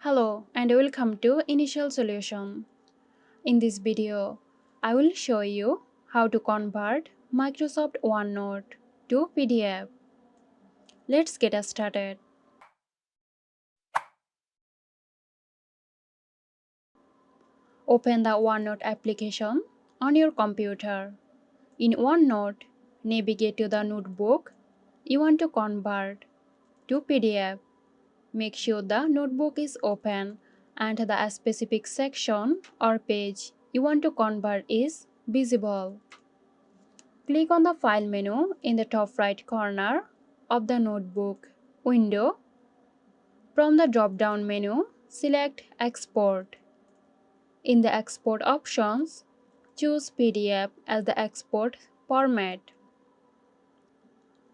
Hello and welcome to Initial Solution. In this video, I will show you how to convert Microsoft OneNote to PDF. Let's get started. Open the OneNote application on your computer. In OneNote, navigate to the notebook you want to convert to PDF. Make sure the notebook is open and the specific section or page you want to convert is visible. Click on the File menu in the top right corner of the notebook window. From the drop-down menu, select Export. In the Export options, choose PDF as the export format.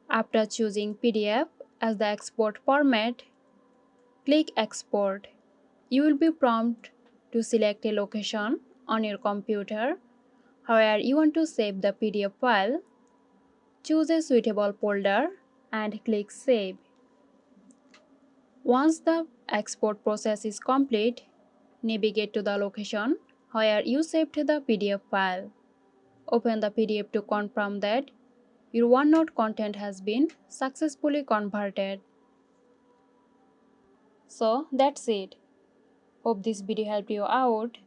After choosing PDF as the export format, click Export. You will be prompted to select a location on your computer where you want to save the PDF file. Choose a suitable folder and click Save. Once the export process is complete, navigate to the location where you saved the PDF file. Open the PDF to confirm that your OneNote content has been successfully converted. So that's it. Hope this video helped you out.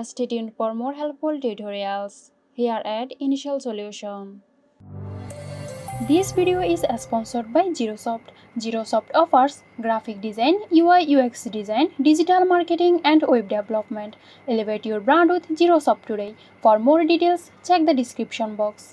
Stay tuned for more helpful tutorials here at Initial Solution. This video is sponsored by Microsoft. Microsoft offers graphic design, UI UX design, digital marketing and web development. Elevate your brand with Microsoft today. For more details, check the description box.